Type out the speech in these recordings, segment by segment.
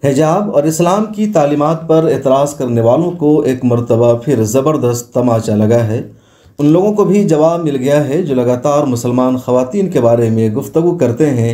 حجاب اور اسلام کی تعلیمات پر اعتراض کرنے والوں کو ایک مرتبہ پھر زبردست تماچا لگا ہے۔ ان لوگوں کو بھی جواب مل گیا ہے جو لگاتار مسلمان خواتین کے بارے میں گفتگو کرتے ہیں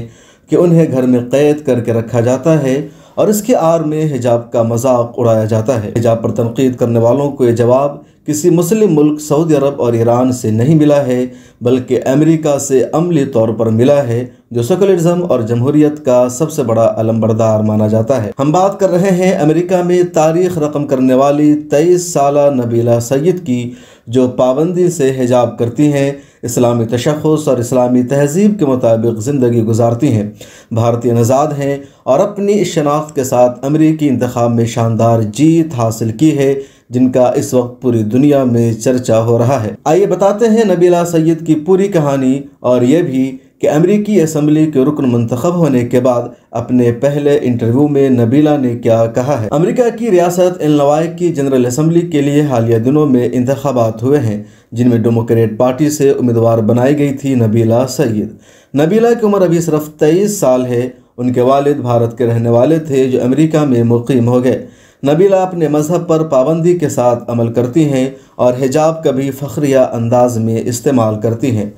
کہ انہیں گھر میں قید کر کے رکھا جاتا ہے اور اس کے آڑ میں حجاب کا مذاق اڑایا جاتا ہے۔ حجاب پر تنقید کرنے والوں کو یہ جواب کسی مسلم ملک سعودی عرب اور ایران سے نہیں ملا ہے بلکہ امریکہ سے عملی طور پر ملا ہے، جو سیکولرزم اور جمہوریت کا سب سے بڑا علمبردار مانا جاتا ہے۔ ہم بات کر رہے ہیں امریکہ میں تاریخ رقم کرنے والی 23 سالہ نبیلہ سید کی، جو پابندی سے حجاب کرتی ہیں، اسلامی تشخص اور اسلامی تہذیب کے مطابق زندگی گزارتی ہیں، بھارتی نژاد ہیں اور اپنی اس شناخت کے ساتھ امریکی انتخاب میں شاندار جیت حاصل کی ہے، جن کا اس وقت پوری دنیا میں چرچا ہو رہا ہے۔ آئیے بتاتے ہیں نبیلہ سید کی پوری کہانی، اور یہ بھی کہ امریکی اسمبلی کے رکن منتخب ہونے کے بعد اپنے پہلے انٹرویو میں نبیلہ نے کیا کہا ہے۔ امریکہ کی ریاست النوائے کی جنرل اسمبلی کے لیے حالیہ دنوں میں انتخابات ہوئے ہیں، جن میں ڈیموکریٹ پارٹی سے امیدوار بنائی گئی تھی نبیلہ سید۔ نبیلہ کی عمر ابھی صرف 23 سال ہے۔ ان کے والد بھارت کے رہنے والے تھے جو امریکہ میں مقیم ہو گئے۔ نبیلہ اپنے مذہب پر پابندی کے ساتھ عمل کرتی ہیں اور حجاب کا بھی فخریہ انداز میں استعمال کرتی ہیں۔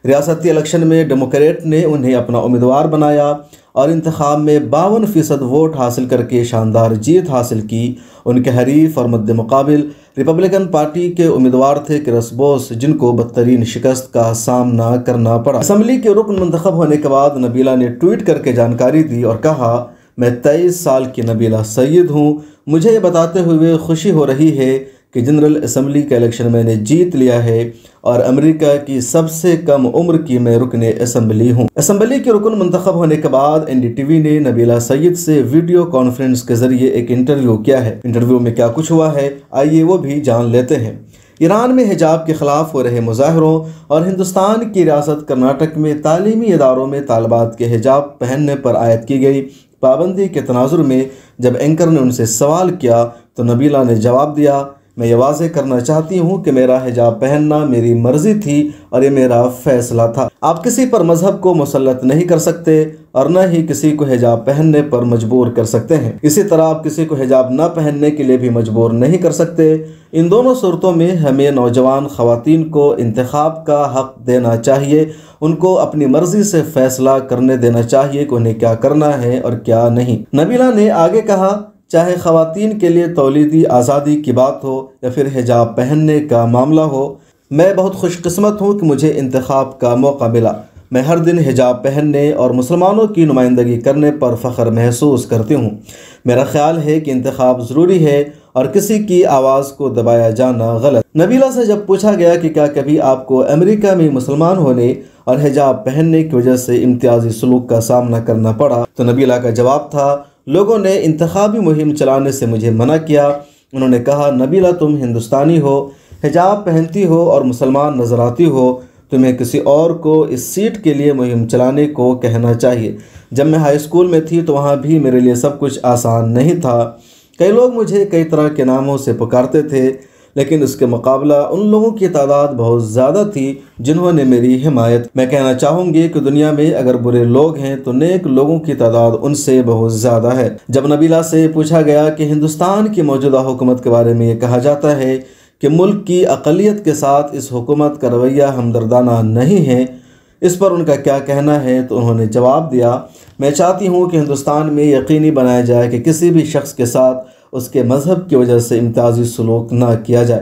ریاستی الیکشن میں ڈیموکریٹ نے انہیں اپنا امیدوار بنایا اور انتخاب میں 52% ووٹ حاصل کر کے شاندار جیت حاصل کی۔ ان کے حریف اور مد مقابل ریپبلکن پارٹی کے امیدوار تھے کرس بوس، جن کو بدترین شکست کا سامنا کرنا پڑا۔ اسمبلی کے رکن منتخب ہونے کے بعد نبیلہ نے ٹویٹ کر کے جانکاری دی اور کہا، میں 23 سال کی نبیلہ سید ہوں۔ مجھے یہ بتاتے ہوئے خوشی ہو رہی ہے کہ جنرل اسمبلی کا الیکشن میں نے جیت لیا ہے اور امریکہ کی سب سے کم عمر کی میں رکن اسمبلی ہوں۔ اسمبلی کے رکن منتخب ہونے کے بعد NDTV نے نبیلہ سید سے ویڈیو کانفرنس کے ذریعے ایک انٹرویو کیا ہے۔ انٹرویو میں کیا کچھ ہوا ہے، آئیے وہ بھی جان لیتے ہیں۔ ایران میں حجاب کے خلاف ہو رہے مظاہروں اور ہندوستان کی ریاست کرناٹک میں تعلیمی اداروں میں طالبات کے حجاب پہننے پر عائد کی گئی پابندی کے تناظر میں جب اینکر نے ان سے سوال کیا تو نبیلہ نے جواب دیا، میں یہ واضح کرنا چاہتی ہوں کہ میرا حجاب پہننا میری مرضی تھی اور یہ میرا فیصلہ تھا۔ آپ کسی پر مذہب کو مسلط نہیں کر سکتے اور نہ ہی کسی کو حجاب پہننے پر مجبور کر سکتے ہیں۔ اسی طرح آپ کسی کو حجاب نہ پہننے کے لیے بھی مجبور نہیں کر سکتے۔ ان دونوں صورتوں میں ہمیں نوجوان خواتین کو انتخاب کا حق دینا چاہیے، ان کو اپنی مرضی سے فیصلہ کرنے دینا چاہیے کہ انہیں کیا کرنا ہے اور کیا نہیں۔ نبیلہ نے آگے کہا، چاہے خواتین کے لیے تولیدی آزادی کی بات ہو یا پھر حجاب پہننے کا معاملہ ہو، میں بہت خوش قسمت ہوں کہ مجھے انتخاب کا موقع ملا۔ میں ہر دن حجاب پہننے اور مسلمانوں کی نمائندگی کرنے پر فخر محسوس کرتی ہوں۔ میرا خیال ہے کہ انتخاب ضروری ہے اور کسی کی آواز کو دبایا جانا غلط۔ نبیلہ سے جب پوچھا گیا کہ کیا کبھی آپ کو امریکہ میں مسلمان ہونے اور حجاب پہننے کی وجہ سے امتیازی سلوک کا سامنا کرنا پڑا تو نبیلہ کا جواب تھا، لوگوں نے انتخابی مہم چلانے سے مجھے منع کیا۔ انہوں نے کہا، نبیلہ تم ہندوستانی ہو، حجاب پہنتی ہو اور مسلمان نظر آتی ہو، تمہیں کسی اور کو اس سیٹ کے لیے مہم چلانے کو کہنا چاہیے۔ جب میں ہائی اسکول میں تھی تو وہاں بھی میرے لیے سب کچھ آسان نہیں تھا۔ کئی لوگ مجھے کئی طرح کے ناموں سے پکارتے تھے، لیکن اس کے مقابلہ ان لوگوں کی تعداد بہت زیادہ تھی جنہوں نے میری حمایت۔ میں کہنا چاہوں گی کہ دنیا میں اگر برے لوگ ہیں تو نیک لوگوں کی تعداد ان سے بہت زیادہ ہے۔ جب نبیلہ سے پوچھا گیا کہ ہندوستان کی موجودہ حکومت کے بارے میں یہ کہا جاتا ہے کہ ملک کی اقلیت کے ساتھ اس حکومت کا رویہ ہمدردانہ نہیں ہے، اس پر ان کا کیا کہنا ہے، تو انہوں نے جواب دیا، میں چاہتی ہوں کہ ہندوستان میں یقینی بنایا جائے کہ کسی بھی شخص کے ساتھ اس کے مذہب کی وجہ سے امتیازی سلوک نہ کیا جائے۔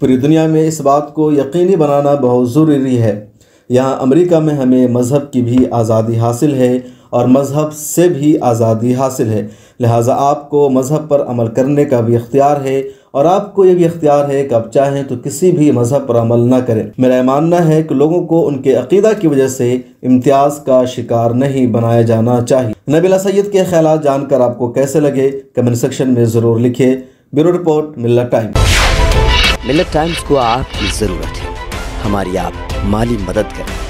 پوری دنیا میں اس بات کو یقینی بنانا بہت ضروری ہے۔ یہاں امریکہ میں ہمیں مذہب کی بھی آزادی حاصل ہے اور مذہب سے بھی آزادی حاصل ہے، لہٰذا آپ کو مذہب پر عمل کرنے کا بھی اختیار ہے اور آپ کو یہ بھی اختیار ہے کہ آپ چاہیں تو کسی بھی مذہب پر عمل نہ کریں۔ میرا یہ ماننا ہے کہ لوگوں کو ان کے عقیدہ کی وجہ سے امتیاز کا شکار نہیں بنایا جانا چاہیے۔ نبیلہ سید کے خیالات جان کر آپ کو کیسے لگے، کمنٹ سیکشن میں ضرور لکھیں۔ بیورو رپورٹ، ملت ٹائمز۔ ملت ٹائمز کو آپ کی ضرورت ہے، ہماری آپ مالی مدد کریں۔